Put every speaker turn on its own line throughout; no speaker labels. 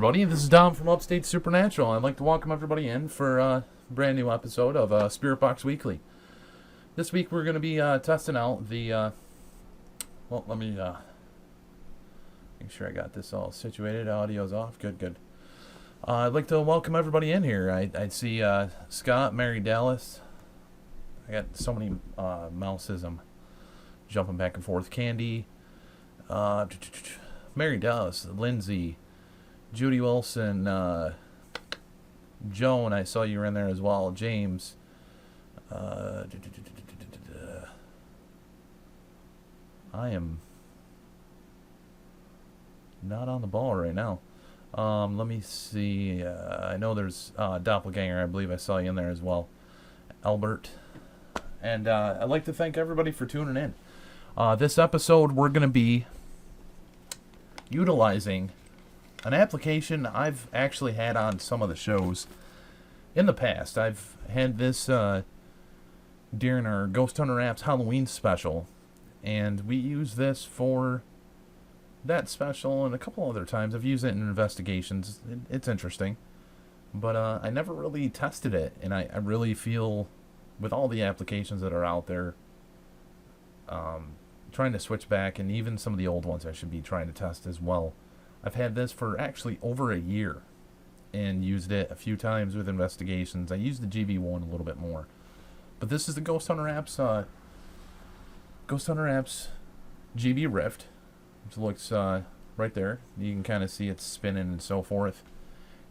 everybody. This is Dom from Upstate Supernatural. I'd like to welcome everybody in for a brand new episode of Spirit Box Weekly. This week we're going to be testing out the, well, let me make sure I got this all situated. Audio's off. Good. I'd like to welcome everybody in here. I see Scott, Mary Dallas. I got so many mouses. I'm jumping back and forth. Candy, Mary Dallas, Lindsay, Judy Wilson, Joan, I saw you were in there as well. James, I am not on the ball right now. Let me see. I know there's Doppelganger. I believe I saw you in there as well. Albert. And I'd like to thank everybody for tuning in. This episode, we're going to be utilizing an application I've actually had on some of the shows in the past. I've had this during our Ghosthunterapps Halloween special, and we use this for that special and a couple other times. I've used it in investigations. It's interesting, but I never really tested it, and I really feel with all the applications that are out there, trying to switch back, and even some of the old ones I should be trying to test as well. I've had this for actually over a year and used it a few times with investigations. I used the GB1 a little bit more. But this is the Ghosthunterapps GB-Rift, which looks right there. You can kind of see it spinning and so forth.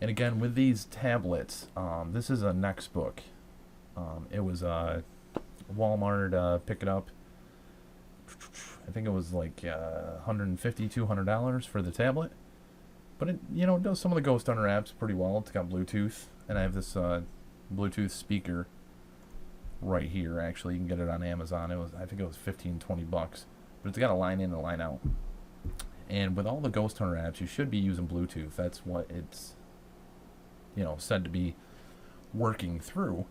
And again, with these tablets, this is a Next book. It was Walmart, pick it up. I think it was like $150, $200 for the tablet. But it, it does some of the Ghosthunterapps pretty well. It's got Bluetooth, and I have this Bluetooth speaker right here. Actually, you can get it on Amazon. I think it was $15, $20, but it's got a line in and a line out. And with all the Ghosthunterapps, you should be using Bluetooth. That's what it's said to be working through.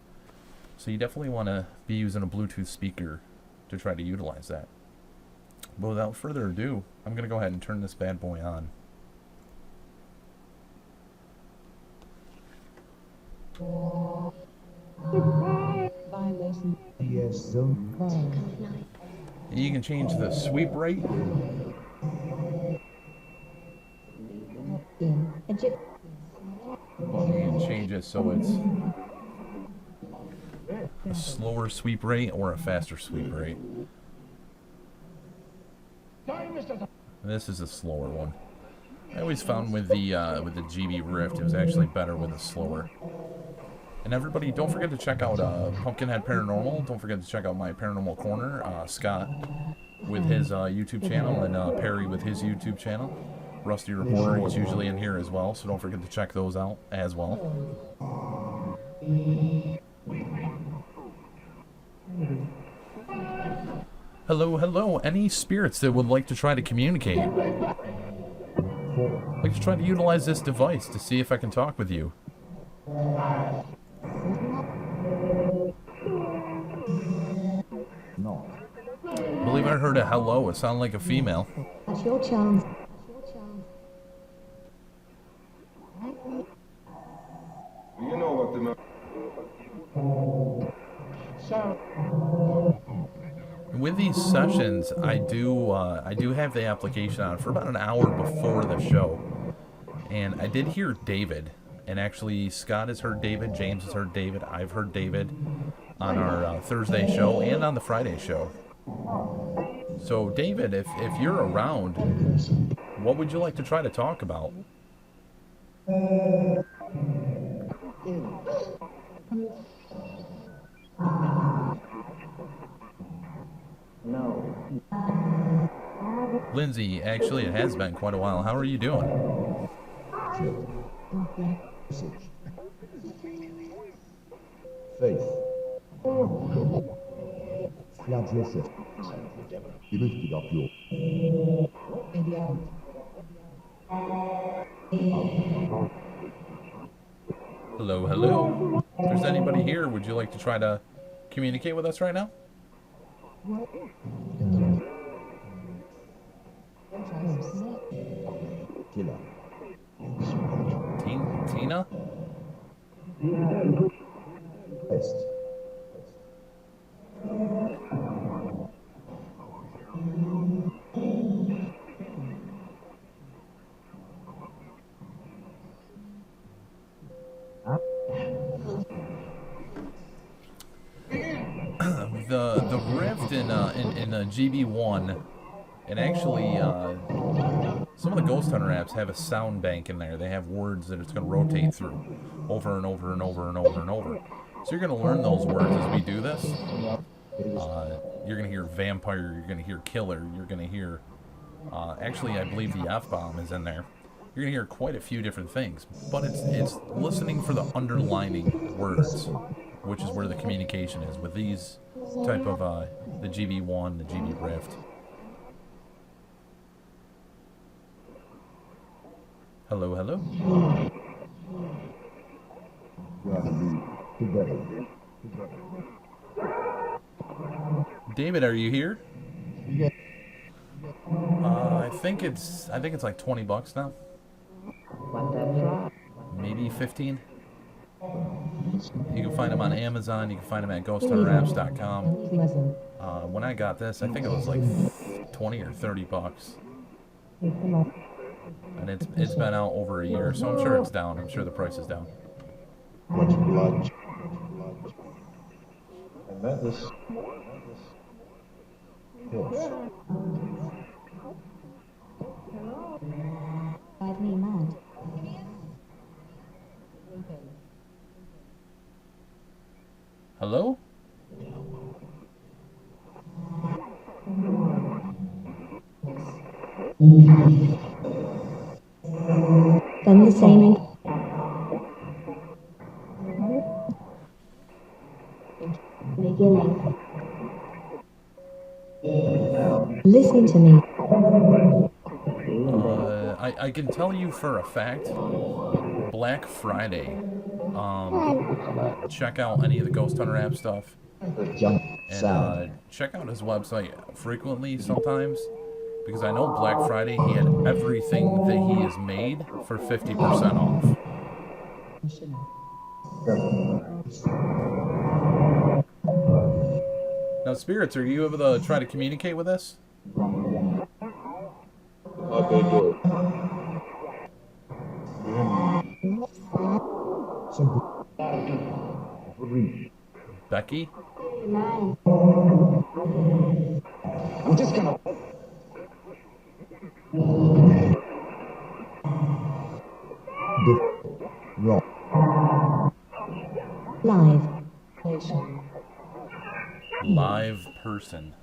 So you definitely want to be using a Bluetooth speaker to try to utilize that. But without further ado, I'm going to go ahead and turn this bad boy on. You can change the sweep rate. You can change it so it's a slower sweep rate or a faster sweep rate. This is a slower one. I always found with the GB-Rift, it was actually better with a slower. And everybody, don't forget to check out Pumpkinhead Paranormal. Don't forget to check out my Paranormal Corner. Scott with his YouTube channel, and Perry with his YouTube channel. Rusty Reporter, he's usually in here as well, so don't forget to check those out as well. Hello. Any spirits that would like to try to communicate? I'd like to try to utilize this device to see if I can talk with you. I believe I heard a hello. It sounded like a female.
That's your chance.
You know what the
With these sessions, I do have the application on for about an hour before the show, and I did hear David, and actually Scott has heard David, James has heard David, I've heard David on our Thursday show and on the Friday show. So David, if you're around, what would you like to try to talk about?
No.
Lindsay, actually it has been quite a while. How are you doing?
Faith. Flood yourself. Be lifted up your.
Hello. If there's anybody here, would you like to try to communicate with us right now?
Killer.
Tina?
Test.
The Rift in GB1, and actually some of the Ghost Hunter apps have a sound bank in there. They have words that it's going to rotate through over and over and over and over and over. So you're going to learn those words as we do this. You're going to hear vampire, you're going to hear killer, you're going to hear, actually I believe the F-bomb is in there. You're going to hear quite a few different things, but it's listening for the underlining words, which is where the communication is with these type of, the GB1, the GB-Rift. Hello, hello.
Together.
David, are you here?
Yeah.
I think it's like $20 now. Maybe 15. You can find them on Amazon. You can find them at Ghosthunterapps.com. When I got this, I think it was like 20 or 30 bucks. And it's been out over a year, so I'm sure it's down. I'm sure the price is down.
Much blood. And that is. Yes.
Drive me mad.
Hello?
Then the same beginning. Listen to me.
I can tell you for a fact, Black Friday, check out any of the Ghost Hunter app stuff,
Jump
and
sound.
check out his website frequently sometimes, because I know Black Friday he had everything that he has made for 50% off. Now, Spirits, are you able to try to communicate with us?
Okay, good. Simple. Read.
Becky?
I'm just gonna. Wrong.
Live.
Live person.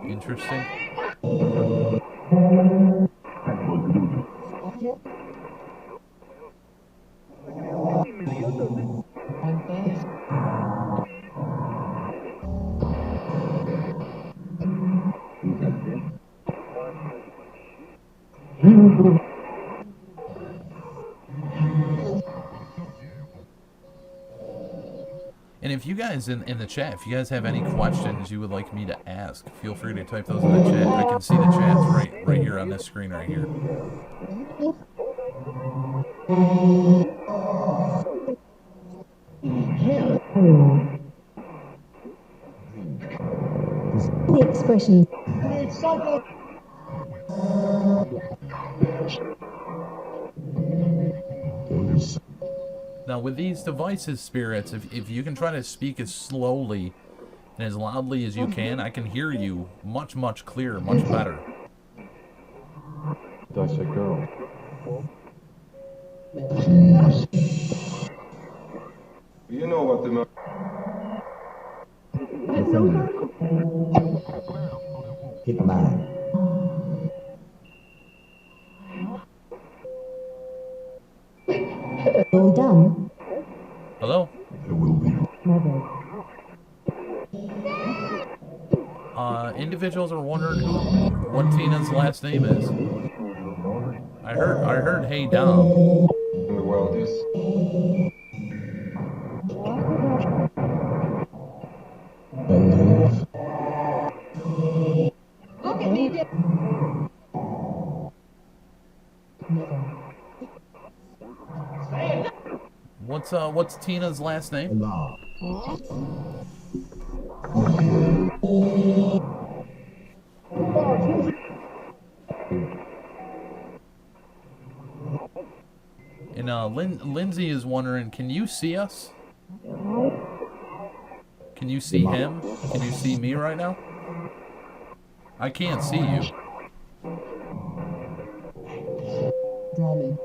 Interesting. And if you guys in the chat, if you guys have any questions you would like me to ask, feel free to type those in the chat. I can see the chats right here on this screen right here.
The expression.
Now with these devices, Spirits, if you can try to speak as slowly and as loudly as you can, I can hear you much, much clearer, much better.
Dissect girl.
You know what the
Hit mine.
All done.
Hello?
There will be.
Individuals are wondering what Tina's last name is. I heard Hey Dom.
in the world is
Believe.
Look at me. Never.
What's Tina's last name?
Allah.
And Lindsay is wondering, can you see us? Can you see him? Can you see me right now? I can't see you.
Darling.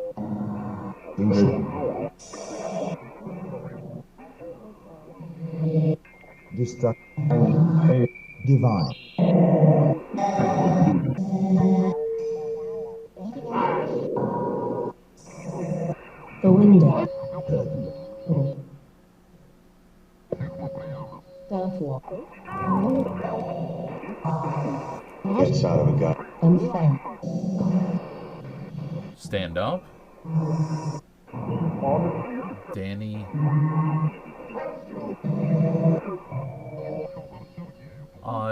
Distract. Divine.
The window. Therefore.
Gets out of a gun.
Unfair.
Stand up. Danny.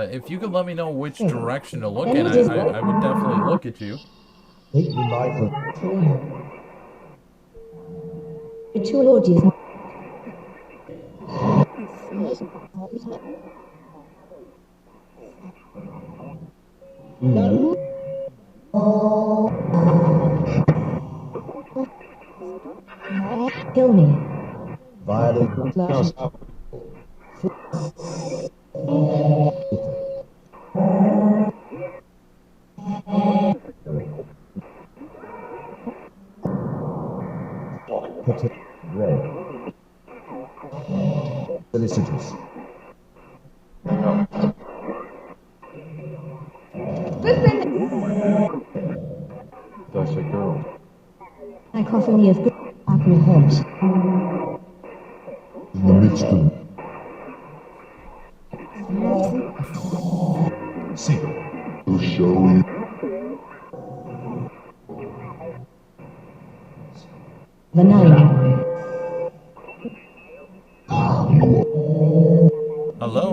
If you could let me know which direction to look in, I would definitely look at you.
Take the life of
Ritual orgies. Kill me.
violent.
No, stop.
Protect. Red. Solicitors.
That's a girl.
Cacophony of apprehend.
In the midst of. See. To show you.
The nine.
Hello?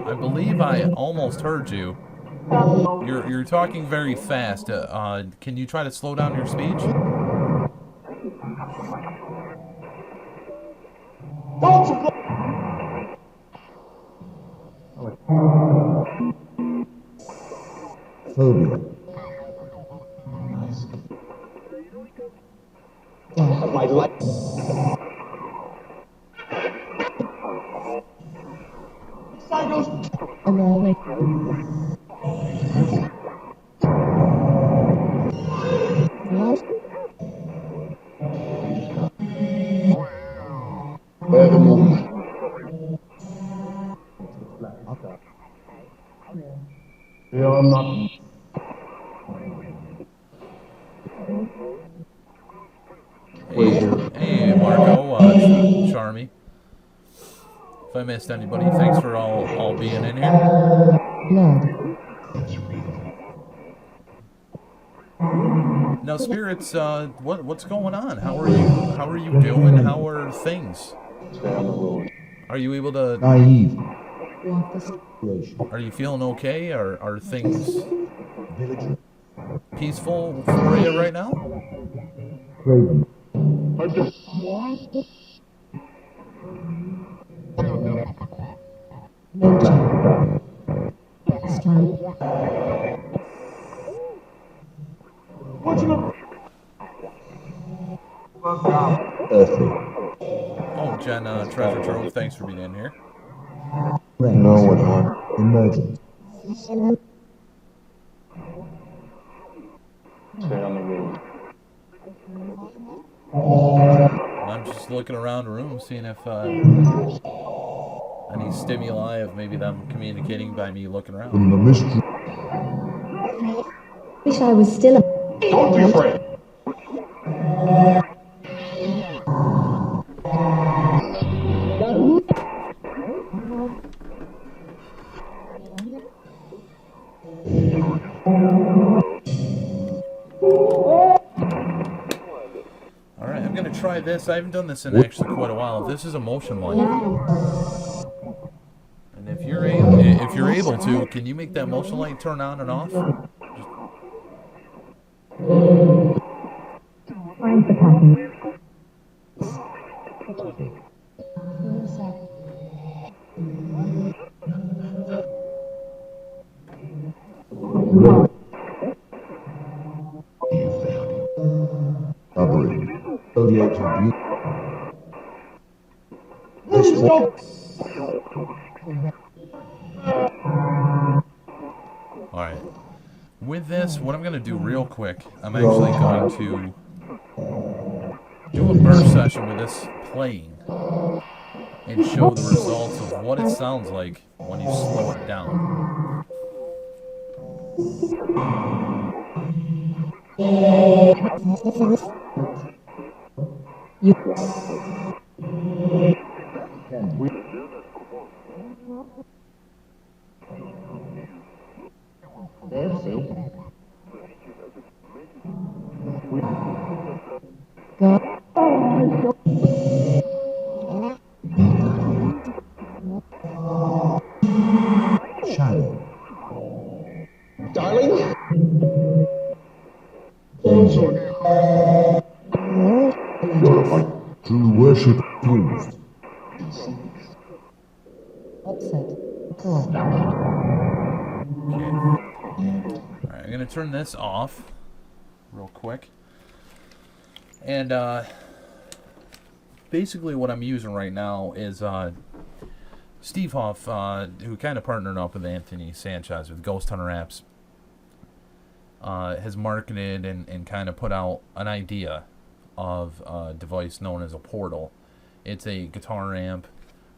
I believe I almost heard you. You're talking very fast. Can you try to slow down your speech?
Phobia.
My life. Yeah, I'm not.
Hey Marco, Charmy. If I missed anybody, thanks for all being in here.
Blood.
Now, spirits, what's going on? How are you doing? How are things?
Stay on the road.
Are you able to?
Naive.
Walk the street.
Are you feeling okay? Are things
Villager.
peaceful for you right now?
Craven.
I'm just.
Nature. Strand.
Earthly.
Oh, Jen, Treasure Trove, thanks for being in here.
Range.
No, what not.
Emergent.
Stay on the road.
I'm just looking around the room, seeing if any stimuli of maybe them communicating by me looking around.
In the mystery.
Wish I was still a.
Don't be afraid.
try this. I haven't done this in actually quite a while. This is a motion light. And if you're able to, can you make that motion light turn on and off?
Find the pattern.
You found it. Operating. Earlier to be. This one.
Alright. With this, what I'm going to do real quick, I'm actually going to do a burst session with this playing and show the results of what it sounds like when you slow it down.
Shadow.
Darling?
Danger. True worship used.
Upstate.
Okay. Alright, I'm going to turn this off real quick. And basically what I'm using right now is Steve Huff, who kind of partnered up with Anthony Sanchez with Ghosthunterapps, has marketed and kind of put out an idea of a device known as a portal. It's a guitar amp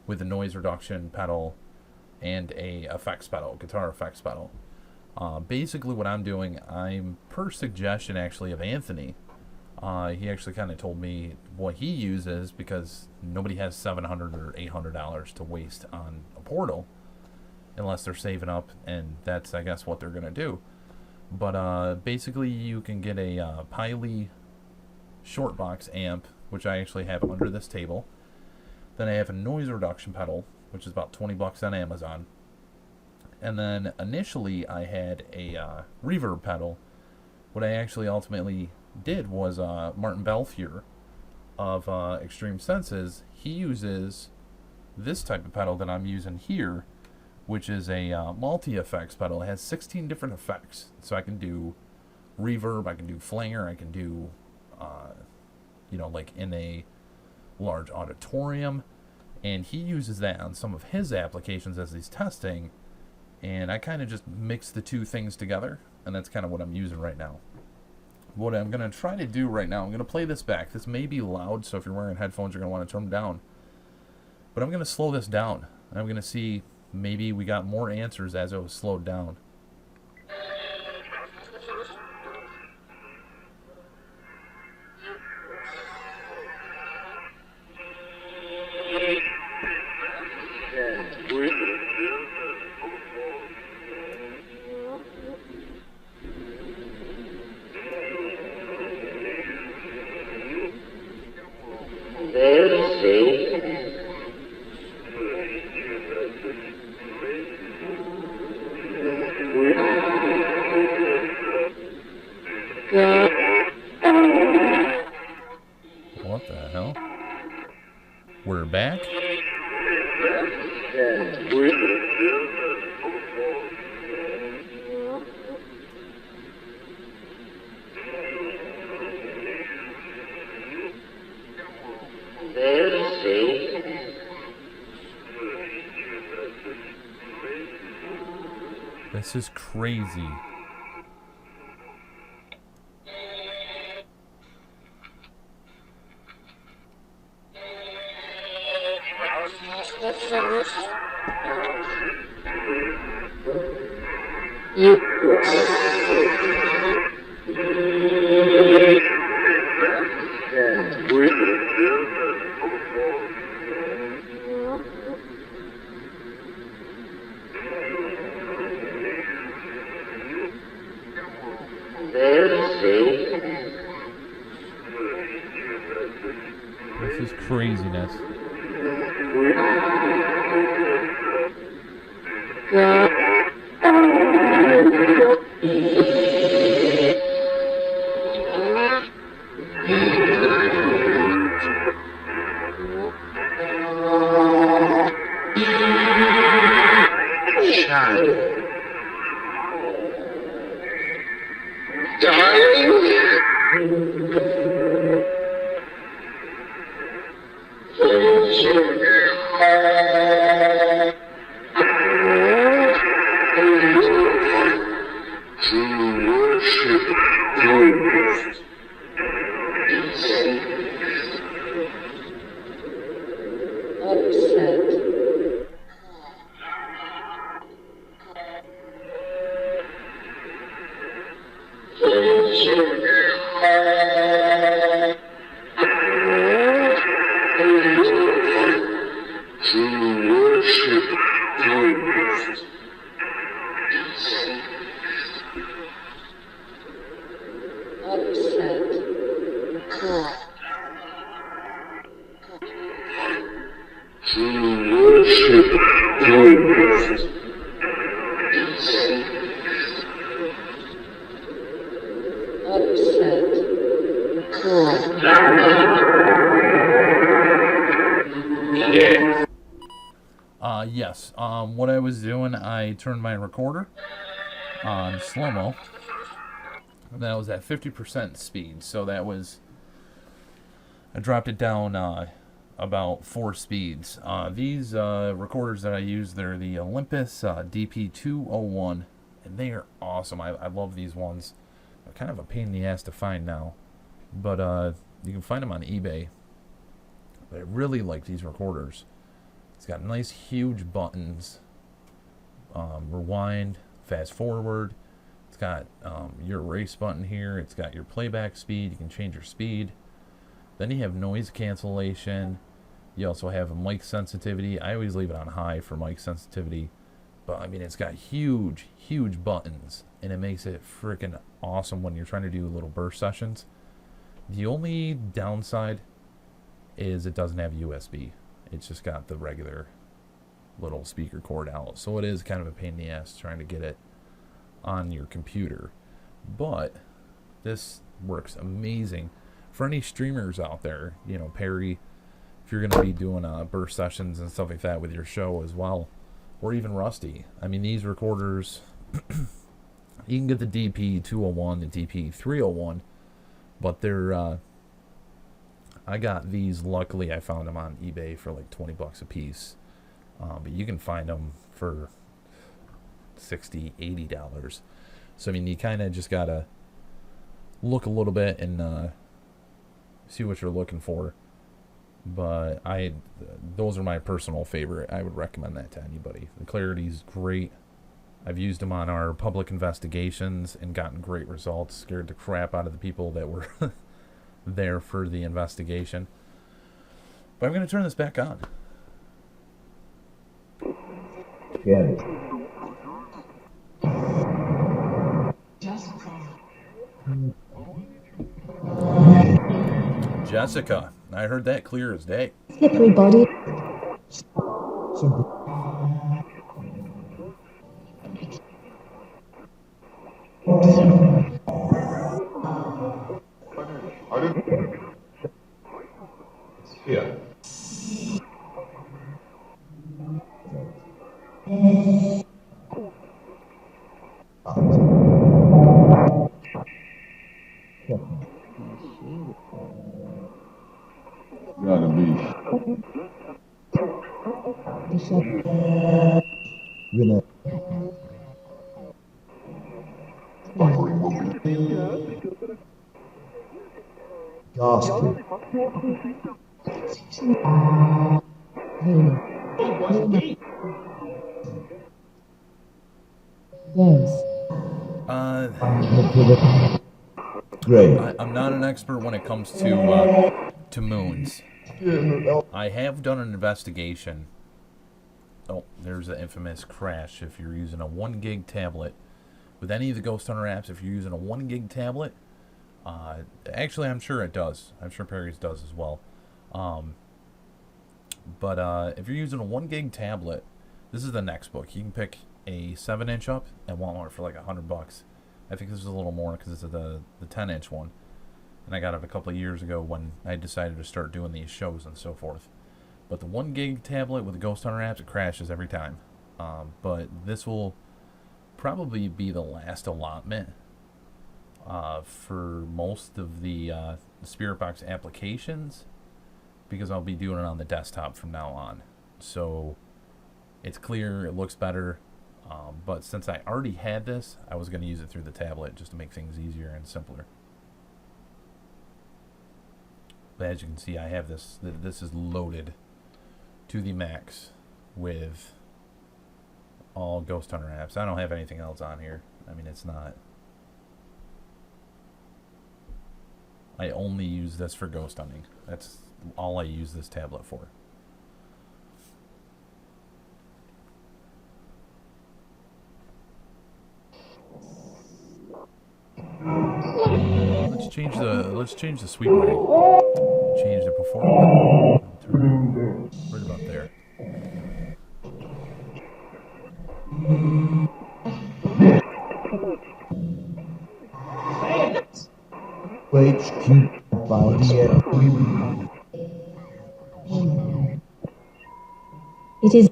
with a noise reduction pedal and a effects pedal, guitar effects pedal. Basically what I'm doing, I'm per suggestion actually of Anthony. He actually kind of told me what he uses because nobody has $700 or $800 to waste on a portal unless they're saving up, and that's, I guess, what they're going to do. But basically you can get a Piley short box amp, which I actually have under this table. Then I have a noise reduction pedal, which is about $20 on Amazon. And then initially I had a reverb pedal. What I actually ultimately did was Martin Belfier of Extreme Senses. He uses this type of pedal that I'm using here, which is a multi-effects pedal. It has 16 different effects. So I can do reverb, I can do flanger, I can do, like in a large auditorium. And he uses that on some of his applications as he's testing. And I kind of just mix the two things together. And that's kind of what I'm using right now. What I'm going to try to do right now, I'm going to play this back. This may be loud, so if you're wearing headphones, you're going to want to turn them down. But I'm going to slow this down. I'm going to see maybe we got more answers as it was slowed down. What the hell? We're back? This is crazy. this. Yes, what I was doing, I turned my recorder on slow-mo. That was at 50% speed, so that was, I dropped it down about 4 speeds. These recorders that I use, they're the Olympus DP201, and they are awesome. I love these ones. They're kind of a pain in the ass to find now, but you can find them on eBay. But I really like these recorders. It's got nice huge buttons, rewind, fast forward. It's got your erase button here. It's got your playback speed. You can change your speed. Then you have noise cancellation. You also have a mic sensitivity. I always leave it on high for mic sensitivity. But I mean, it's got huge, huge buttons, and it makes it freaking awesome when you're trying to do little burst sessions. The only downside is it doesn't have USB. It's just got the regular little speaker cord out. So it is kind of a pain in the ass trying to get it on your computer. But this works amazing for any streamers out there. You know, Perry, if you're going to be doing burst sessions and stuff like that with your show as well. Or even Rusty. I mean, these recorders, you can get the DP201, the DP301, but they're... I got these, luckily I found them on eBay for like $20 a piece. But you can find them for $60, $80. So I mean, you kind of just gotta look a little bit and see what you're looking for. But those are my personal favorite. I would recommend that to anybody. The clarity's great. I've used them on our public investigations and gotten great results. Scared the crap out of the people that were there for the investigation. But I'm going to turn this back on.
Yeah.
Jessica, I heard that clear as day.
Slippery body.
I didn't. Yeah. Gotta be.
Winner. Ghastly.
Yes.
Great.
I'm not an expert when it comes to moons. I have done an investigation. Oh, there's the infamous crash. If you're using a 1 gig tablet with any of the Ghost Hunter apps, if you're using a 1 gig tablet, actually I'm sure it does. I'm sure Perry's does as well. But if you're using a 1 gig tablet, this is the next book. You can pick a 7-inch up at Walmart for like $100. I think this is a little more because this is the 10-inch one. And I got it a couple of years ago when I decided to start doing these shows and so forth. But the 1 gig tablet with the Ghost Hunter apps, it crashes every time. But this will probably be the last allotment for most of the Spirit Box applications, because I'll be doing it on the desktop from now on. So it's clear, it looks better. But since I already had this, I was going to use it through the tablet just to make things easier and simpler. But as you can see, I have this. This is loaded to the max with all Ghost Hunter apps. I don't have anything else on here. I mean, it's not. I only use this for ghost hunting. That's all I use this tablet for. Let's change the sweep rate. Change the performance. Right about there.
HQ by
It is.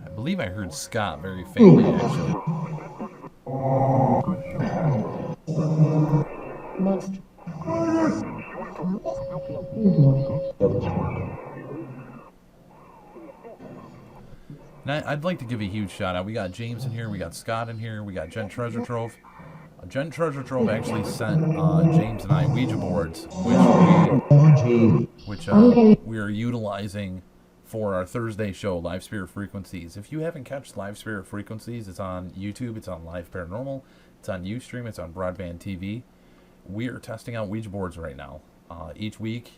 I believe I heard Scott very faintly, actually. And I'd like to give a huge shout out. We got James in here, we got Scott in here, we got Jen Treasure Trove. Jen Treasure Trove actually sent James and I Ouija boards, which we are utilizing for our Thursday show, Live Spirit Frequencies. If you haven't catched Live Spirit Frequencies, it's on YouTube, it's on Live Paranormal, it's on Ustream, it's on Broadband TV. We are testing out Ouija boards right now. Each week,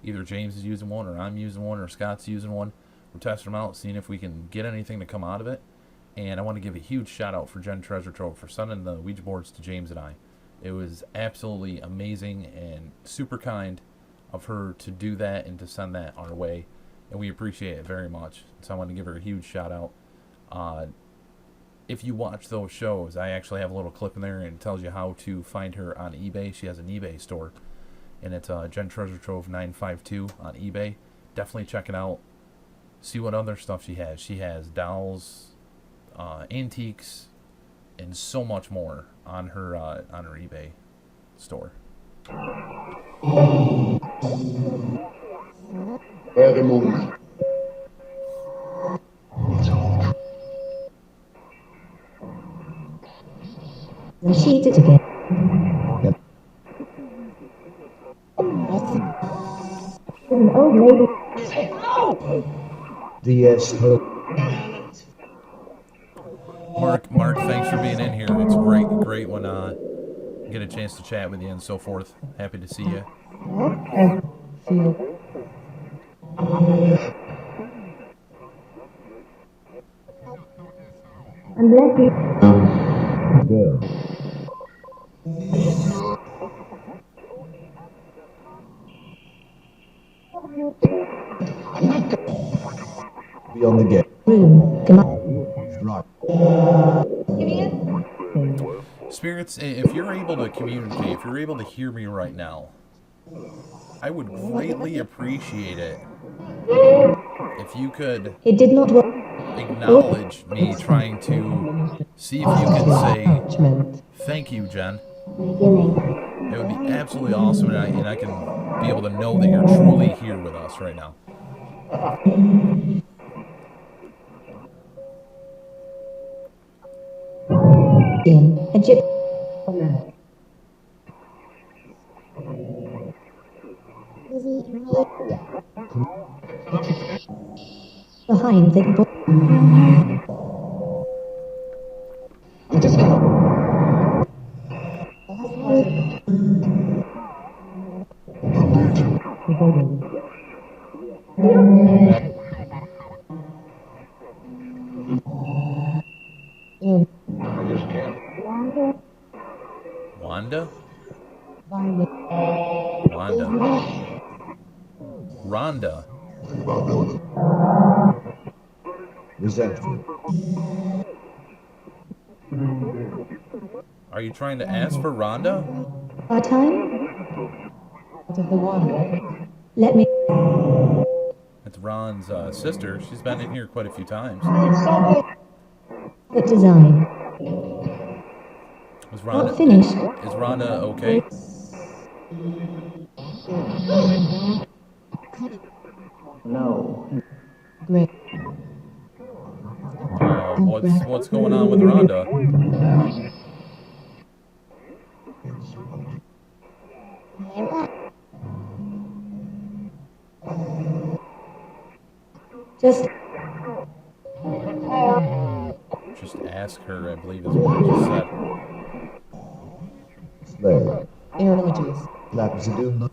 either James is using one, or I'm using one, or Scott's using one. We're testing them out, seeing if we can get anything to come out of it. And I want to give a huge shout out for Jen Treasure Trove for sending the Ouija boards to James and I. It was absolutely amazing and super kind of her to do that and to send that our way. And we appreciate it very much. So I want to give her a huge shout out. If you watch those shows, I actually have a little clip in there and it tells you how to find her on eBay. She has an eBay store. And it's Jen Treasure Trove 952 on eBay. Definitely check it out. See what other stuff she has. She has dolls, antiques, and so much more on her eBay store.
Very moment.
And she did it again. An old lady.
Mark, thanks for being in here. It's great when get a chance to chat with you and so forth. Happy to see you.
And bless you.
Girl. Be on the gate.
Room. Come on.
Right.
Spirits, if you're able to communicate, if you're able to hear me right now, I would greatly appreciate it if you could
It did not work.
acknowledge me trying to see if you could say thank you, Jen. It would be absolutely awesome, and I can be able to know that you're truly here with us right now.
In Egypt. Behind the book.
I just can't.
Why? Wanda?
Violet.
Wanda. Rhonda.
Resentful.
Are you trying to ask for Rhonda?
Our time? Out of the water. Let me.
It's Ron's sister. She's been in here quite a few times.
Good design.
Is
Not finished.
Is Rhonda okay?
No. Great.
What's going on with Rhonda?
Just
ask her, I believe is what I just said.
Slave.
images.
Lapsidum.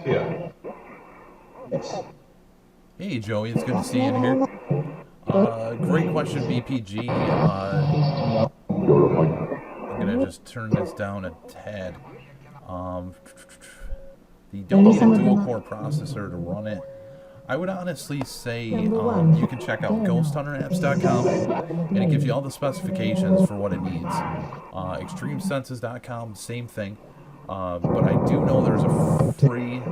Here.
Yes.
Hey Joey, it's good to see you in here. Great question, BPG. I'm gonna just turn this down a tad. You don't need a dual-core processor to run it. I would honestly say you can check out Ghosthunterapps.com, and it gives you all the specifications for what it needs. ExtremeSenses.com, same thing. But I do know there's a free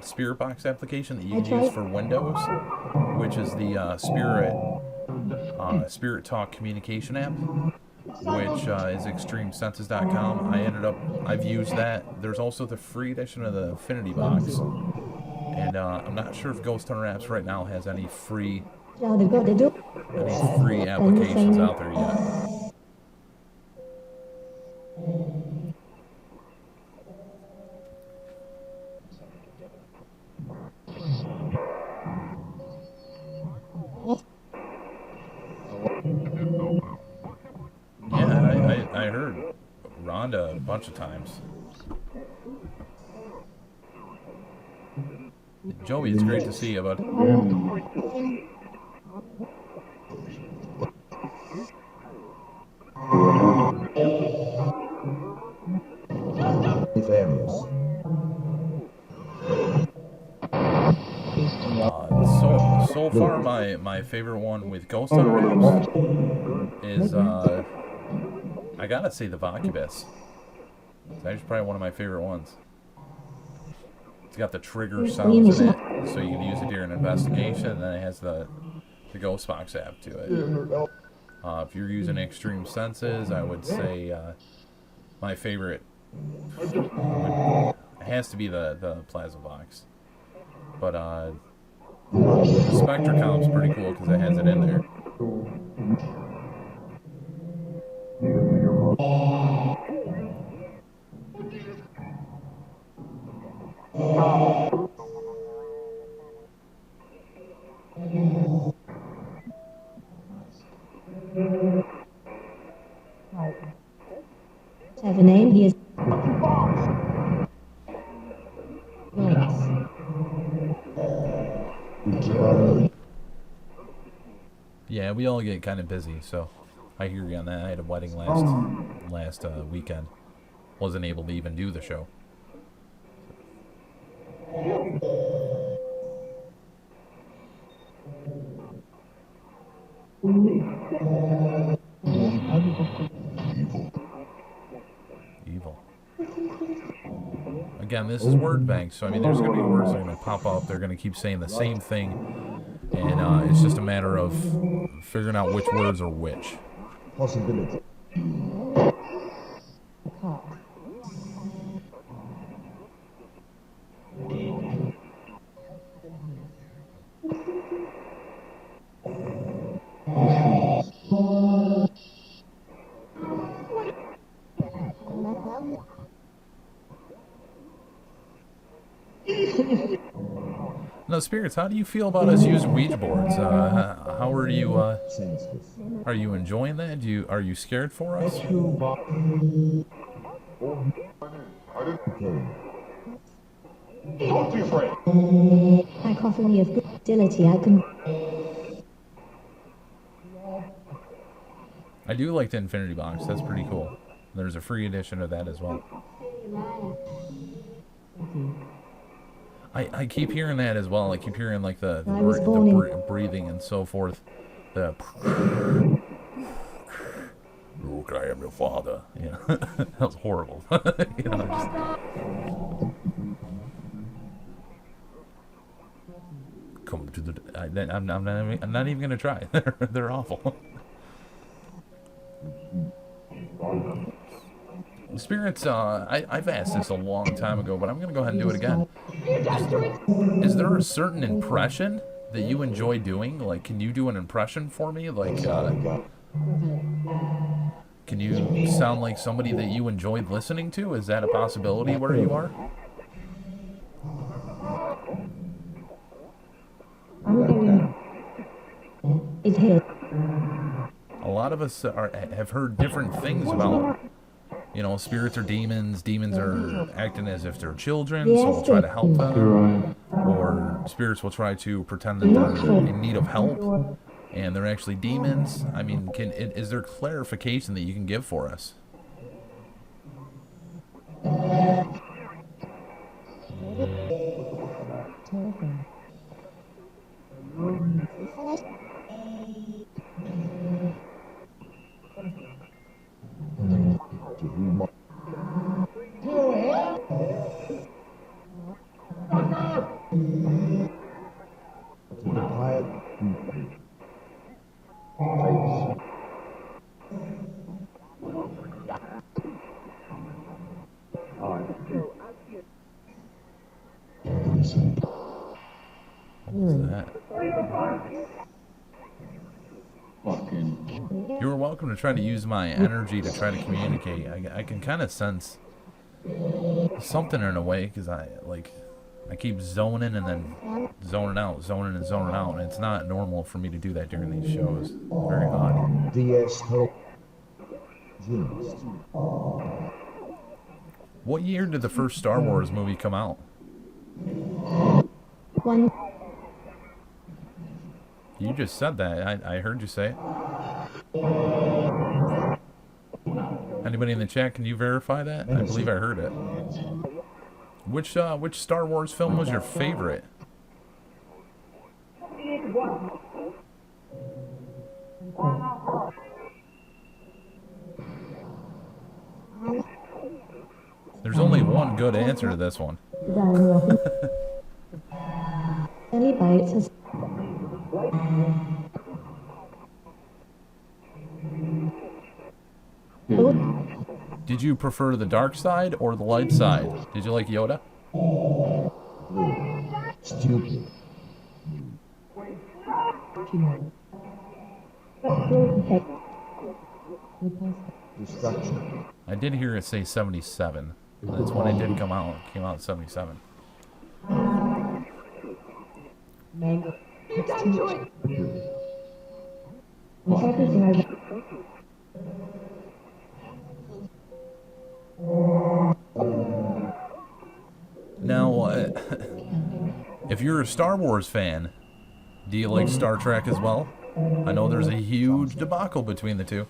Spirit Box application that you can use for Windows, which is the Spirit Talk communication app, which is ExtremeSenses.com. I've used that. There's also the free edition of the Infinity Box, and I'm not sure if Ghost Hunter Apps right now has any free applications out there yet. Yeah, I heard Rhonda a bunch of times. Joey, it's great to see you, bud. So far, my favorite one with Ghost Hunter is I gotta say the Vocubus. It's actually probably one of my favorite ones. It's got the trigger sounds in it, so you can use it during an investigation, and then it has the Ghost Box app to it. If you're using Extreme Senses, I would say my favorite has to be the Plasma Box. But the Spectracom's pretty cool because it has it in there.
Have a name, he is.
Yeah, we all get kind of busy, so I hear you on that. I had a wedding last weekend. Wasn't able to even do the show. Evil. Again, this is word bank, so I mean, there's going to be words that are going to pop up. They're going to keep saying the same thing, and it's just a matter of figuring out which words are which.
Possibility.
No, Spirits, how do you feel about us using Ouija boards? How are you enjoying that? Are you scared for us?
Don't be afraid.
I offer me of good ability, I can.
I do like the Infinity Box. That's pretty cool. There's a free edition of that as well. I keep hearing that as well. I keep hearing like the breathing and so forth. The look, I am your father. Yeah, that was horrible. You know, come to the. I'm not even gonna try. They're awful. Spirits, I've asked this a long time ago, but I'm going to go ahead and do it again. Is there a certain impression that you enjoy doing? Like, can you do an impression for me? Like, can you sound like somebody that you enjoyed listening to? Is that a possibility where you are? A lot of us have heard different things about, you know, spirits or demons. Demons are acting as if they're children, so we'll try to help them. Or spirits will try to pretend that they're in need of help, and they're actually demons. I mean, is there clarification that you can give for us? You're welcome to try to use my energy to try to communicate. I can kind of sense something in a way, because I keep zoning and then zoning out, zoning and zoning out, and it's not normal for me to do that during these shows. Very odd. What year did the first Star Wars movie come out? You just said that. I heard you say it. Anybody in the chat, can you verify that? I believe I heard it. Which Star Wars film was your favorite? There's only one good answer to this one. Did you prefer the dark side or the light side? Did you like Yoda?
Stupid. Destruction.
I did hear it say 77. That's when it did come out. It came out in 77. Now, if you're a Star Wars fan, do you like Star Trek as well? I know there's a huge debacle between the two.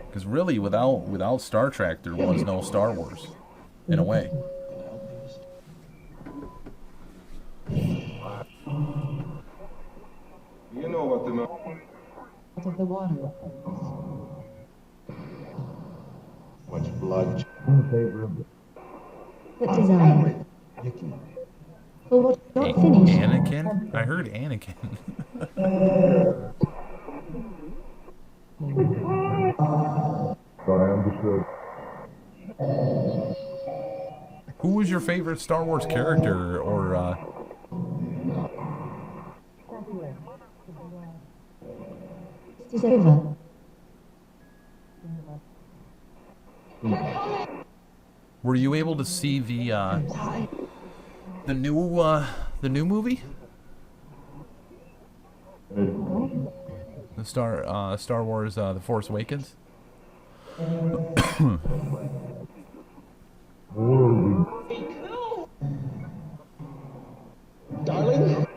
Because really, without Star Trek, there was no Star Wars, in a way.
You know what the
Of the water.
Much blood. Unfavorable.
What design?
Yucky.
For what not finished.
Anakin? I heard Anakin.
Sorry, understood.
Who was your favorite Star Wars character, or
Is over.
were you able to see the new movie? The Star Wars The Force Awakens?
Darling?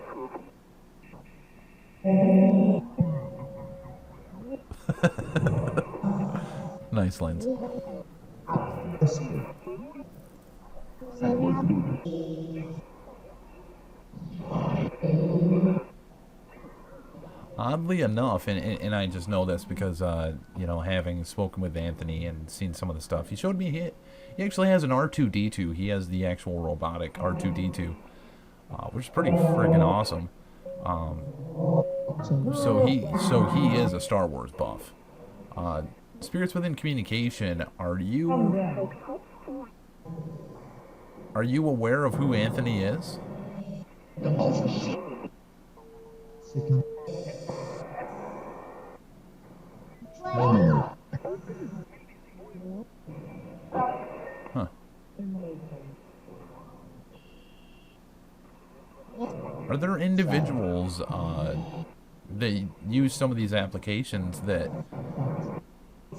Nice lens. Oddly enough, and I just know this because, you know, having spoken with Anthony and seen some of the stuff, he showed me he actually has an R2-D2. He has the actual robotic R2-D2, which is pretty friggin' awesome. So he is a Star Wars buff. Spirits Within Communication, are you aware of who Anthony is? Huh. Are there individuals that use some of these applications that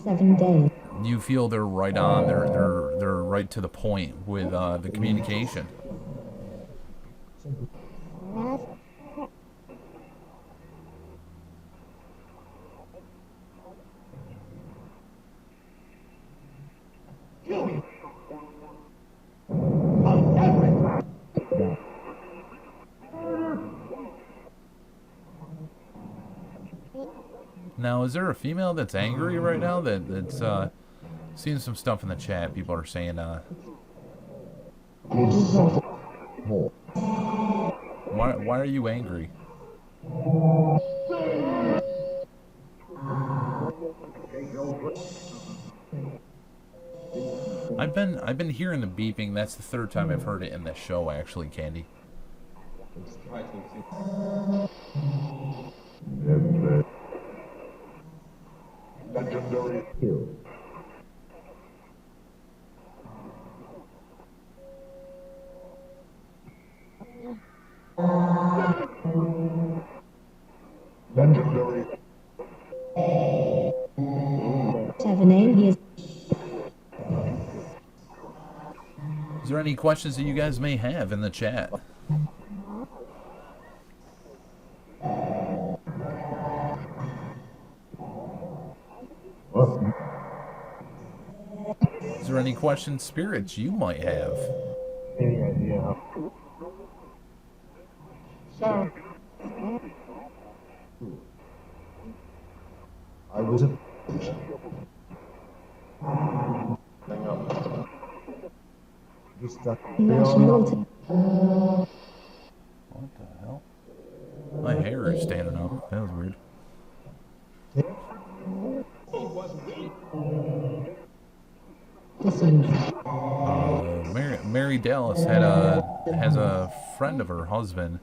7 days.
you feel they're right on, they're right to the point with the communication? Now, is there a female that's angry right now that's seeing some stuff in the chat? People are saying, why are you angry? I've been hearing the beeping. That's the third time I've heard it in the show, actually, Candy.
Legendary. Legendary.
7 he is.
Is there any questions that you guys may have in the chat? Is there any questions, spirits, you might have?
Yeah. So, I was a... Hang up.
National.
What the hell? My hair is standing up. That was weird. Mary Dallas has a friend of her husband.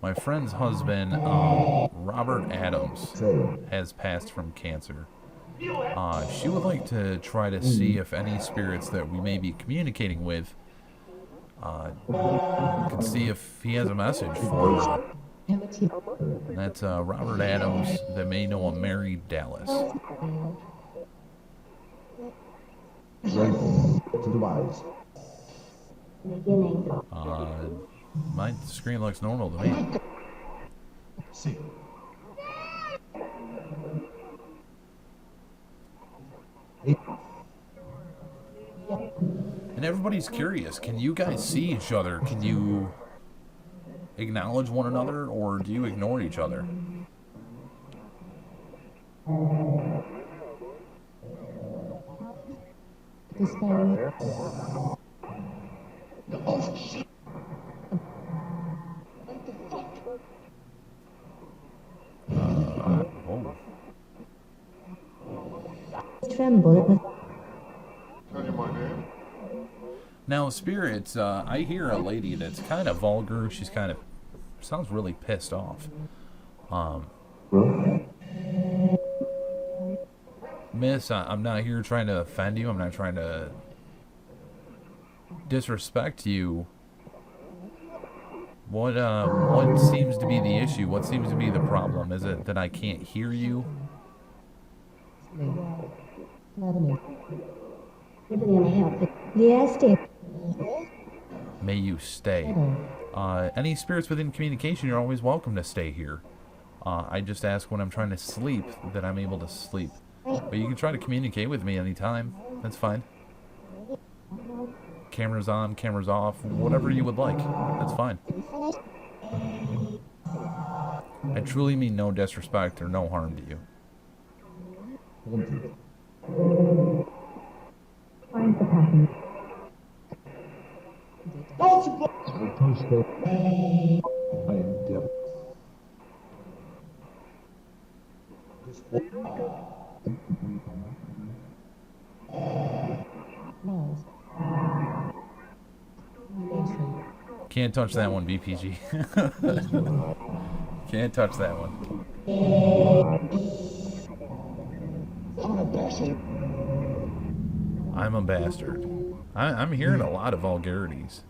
My friend's husband, Robert Adams, has passed from cancer. She would like to try to see if any spirits that we may be communicating with could see if he has a message for her. That's Robert Adams that may know a Mary Dallas.
To the wise.
My screen looks normal to me.
See.
And everybody's curious, can you guys see each other? Can you acknowledge one another, or do you ignore each other?
Tremble at the
Tell you my name.
Now, spirits, I hear a lady that's kind of vulgar. She's kind of, sounds really pissed off. Miss, I'm not here trying to offend you. I'm not trying to disrespect you. What seems to be the issue? What seems to be the problem? Is it that I can't hear you?
Avenue. Yes, Steve.
May you stay. Any spirits within communication, you're always welcome to stay here. I just ask when I'm trying to sleep that I'm able to sleep. But you can try to communicate with me anytime. That's fine. Cameras on, cameras off, whatever you would like. That's fine. I truly mean no disrespect or no harm to you.
Wanted.
Find the pattern.
Poster. I endeavor.
Miles. Mason.
Can't touch that one, BPG. Can't touch that one. I'm a bastard. I'm hearing a lot of vulgarities.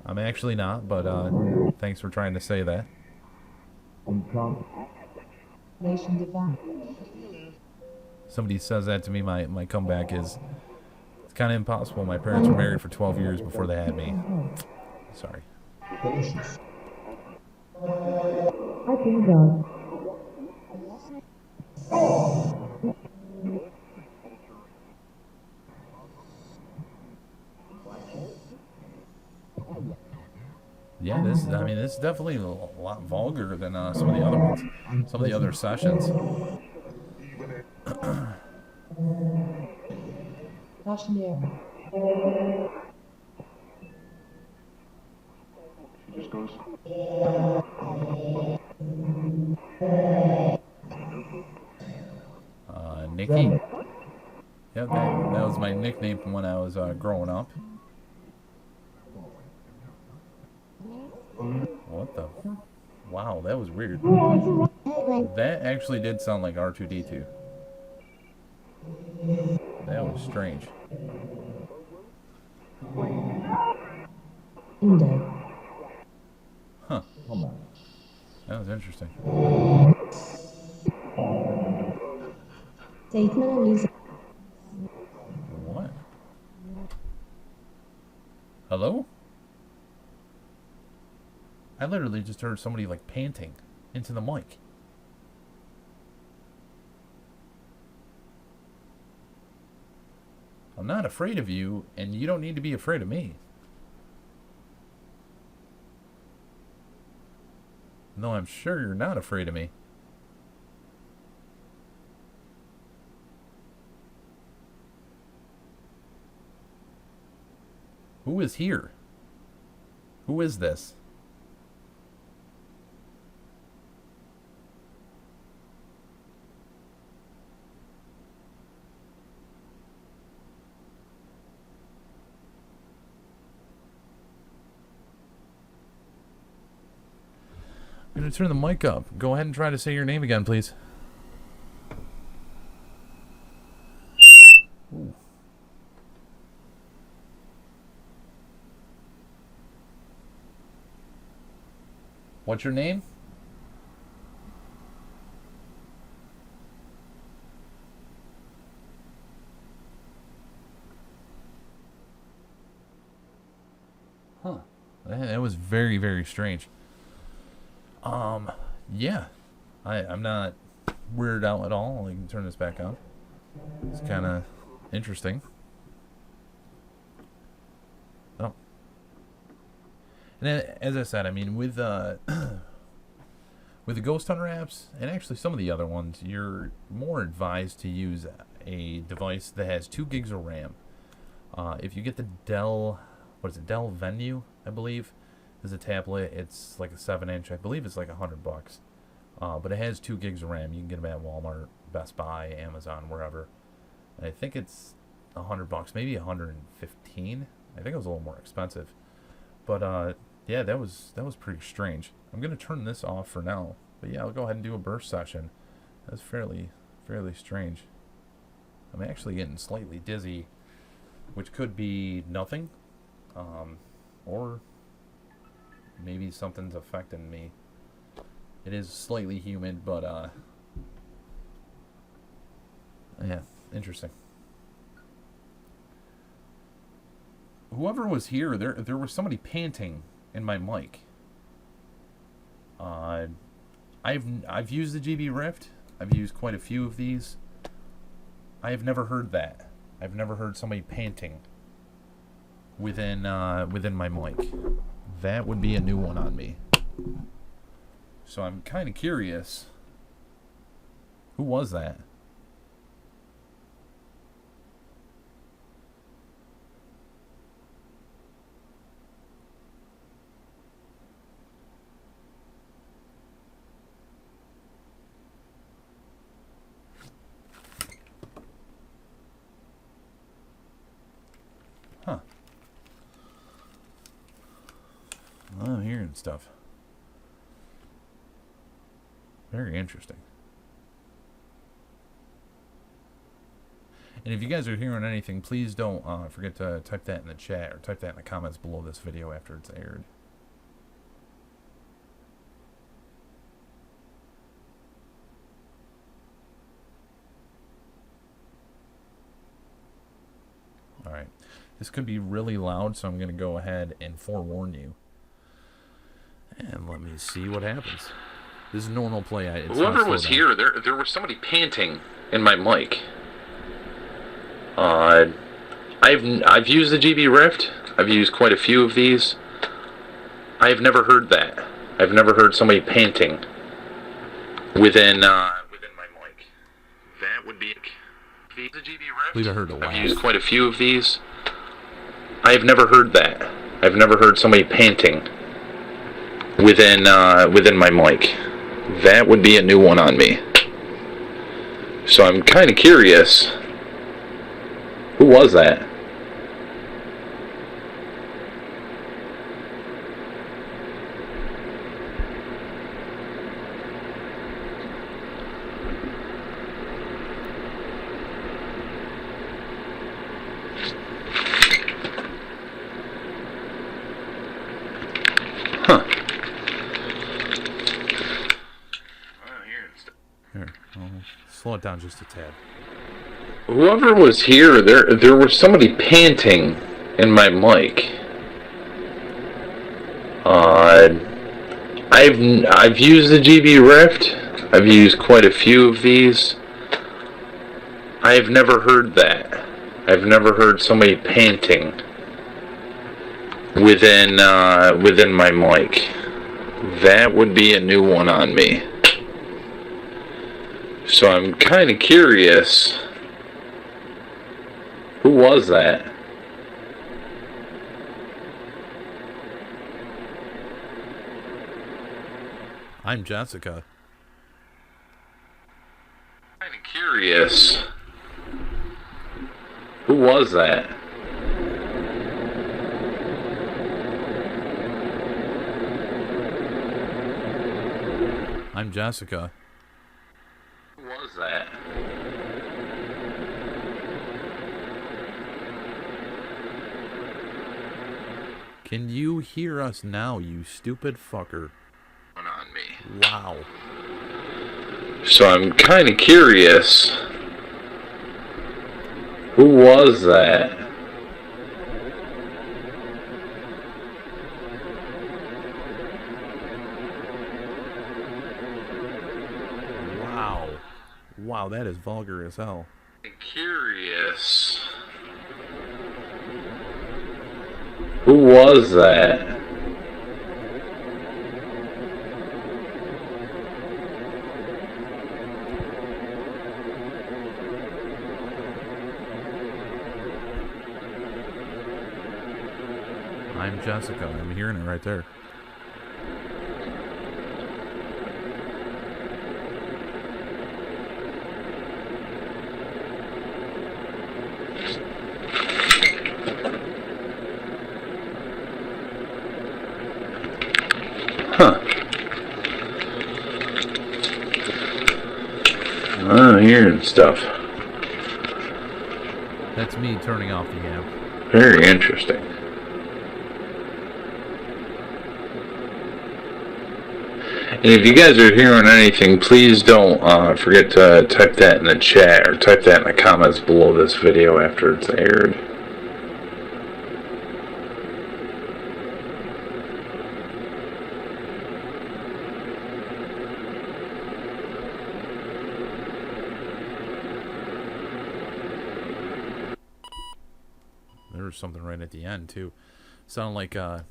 I'm actually not, but thanks for trying to say that.
Nation divine.
Somebody says that to me, my comeback is, it's kind of impossible. My parents were married for 12 years before they had me. Sorry.
Delicious.
I can go.
Yeah, this is definitely a lot vulgar than some of the other ones. Some of the other sessions.
Cautionary.
She just goes.
Nikki. Yeah, that was my nickname from when I was growing up. What the? Wow, that was weird. That actually did sound like R2-D2. That was strange.
Indo.
Huh.
Come on.
That was interesting.
Statement and music.
What? Hello? I literally just heard somebody like panting into the mic. I'm not afraid of you, and you don't need to be afraid of me. No, I'm sure you're not afraid of me. Who is here? Who is this? I'm going to turn the mic up. Go ahead and try to say your name again, please. Ooh. What's your name? Huh. That was very, very strange. Yeah. I'm not weirded out at all. I can turn this back on. It's kind of interesting. Oh. And as I said, I mean, with the Ghost Hunter apps, and actually some of the other ones, you're more advised to use a device that has 2 gigs of RAM. If you get the Dell, what is it, Dell Venue, I believe, is a tablet. It's like a 7-inch. I believe it's like $100. But it has 2 gigs of RAM. You can get them at Walmart, Best Buy, Amazon, wherever. And I think it's $100, maybe 115. I think it was a little more expensive. But yeah, that was pretty strange. I'm gonna turn this off for now. But yeah, I'll go ahead and do a burst session. That's fairly strange. I'm actually getting slightly dizzy, which could be nothing, or maybe something's affecting me. It is slightly humid, but Yeah, interesting. Whoever was here, there was somebody panting in my mic. I've used the GB-Rift. I've used quite a few of these. I have never heard that. I've never heard somebody panting within my mic. That would be a new one on me. So I'm kind of curious. Who was that? Huh. I'm hearing stuff. Very interesting. And if you guys are hearing anything, please don't forget to type that in the chat or type that in the comments below this video after it's aired. Alright. This could be really loud, so I'm going to go ahead and forewarn you. And let me see what happens. This is normal play.
Whoever was here, there was somebody panting in my mic. I've used the GB-Rift. I've used quite a few of these. I have never heard that. I've never heard somebody panting within my mic. That would be the GB-Rift.
I believe I heard a laugh.
I've used quite a few of these. I have never heard that. I've never heard somebody panting within my mic. That would be a new one on me. So I'm kind of curious. Who was that? Huh.
Here, I'll slow it down just a tad.
Whoever was here, there was somebody panting in my mic. I've used the GB-Rift. I've used quite a few of these. I have never heard that. I've never heard somebody panting within my mic. That would be a new one on me. So I'm kind of curious. Who was that?
I'm Jessica.
Kind of curious. Who was that?
I'm Jessica.
Who was that?
Can you hear us now, you stupid fucker?
On me.
Wow.
So I'm kind of curious. Who was that?
Wow. Wow, that is vulgar as hell.
Curious. Who was that?
I'm Jessica. I'm hearing it right there.
Huh. I'm hearing stuff.
That's me turning off the amp.
Very interesting. And if you guys are hearing anything, please don't forget to type that in the chat or type that in the comments below this video after it's aired.
There was something right at the end, too. Sounded like, I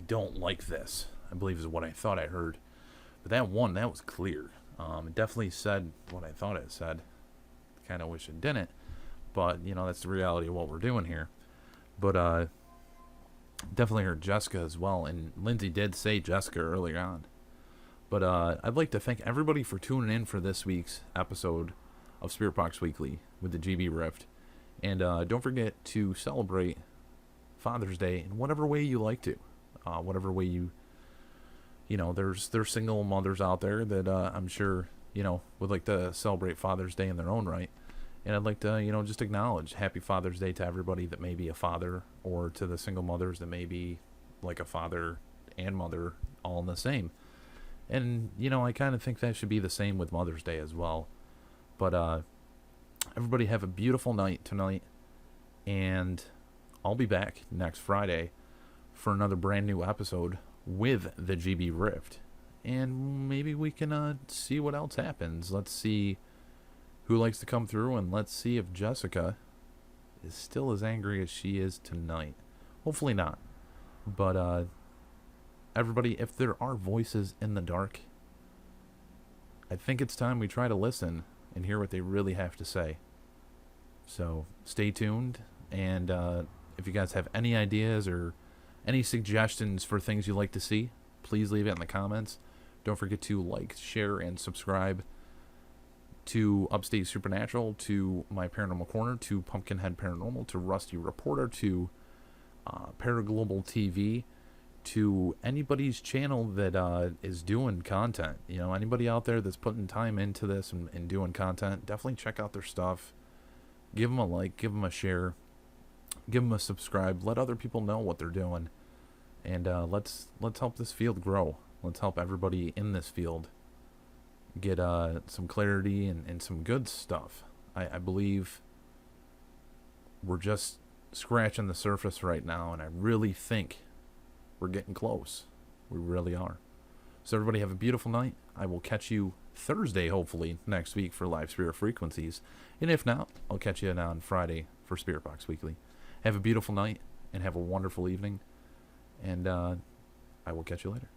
don't like this, I believe is what I thought I heard. But that one, that was clear. It definitely said what I thought it said. Kind of wish it didn't. But, you know, that's the reality of what we're doing here. But, definitely heard Jessica as well. And Lindsay did say Jessica earlier on. But, I'd like to thank everybody for tuning in for this week's episode of Spirit Box Weekly with the GB-Rift. And don't forget to celebrate Father's Day in whatever way you like to. Whatever way you know, there's single mothers out there that I'm sure, you know, would like to celebrate Father's Day in their own right. And I'd like to, you know, just acknowledge Happy Father's Day to everybody that may be a father, or to the single mothers that may be like a father and mother all in the same. And, you know, I kind of think that should be the same with Mother's Day as well. But, everybody have a beautiful night tonight, and I'll be back next Friday for another brand new episode with the GB-Rift, and maybe we can see what else happens. Let's see who likes to come through, and let's see if Jessica is still as angry as she is tonight. Hopefully not, but everybody, if there are voices in the dark, I think it's time we try to listen and hear what they really have to say. So stay tuned, and if you guys have any ideas or any suggestions for things you'd like to see, please leave it in the comments. Don't forget to like, share, and subscribe to Upstate Supernatural, to My Paranormal Corner, to Pumpkinhead Paranormal, to Rusty Reporter, to Paraglobal TV, to anybody's channel that is doing content. You know, anybody out there that's putting time into this and doing content, definitely check out their stuff. Give them a like, give them a share, give them a subscribe. Let other people know what they're doing, and let's help this field grow. Let's help everybody in this field get some clarity and some good stuff. I believe we're just scratching the surface right now, and I really think we're getting close. We really are. So everybody have a beautiful night. I will catch you Thursday, hopefully, next week for Live Spirit Frequencies. And if not, I'll catch you on Friday for Spirit Box Weekly. Have a beautiful night, and have a wonderful evening. And I will catch you later.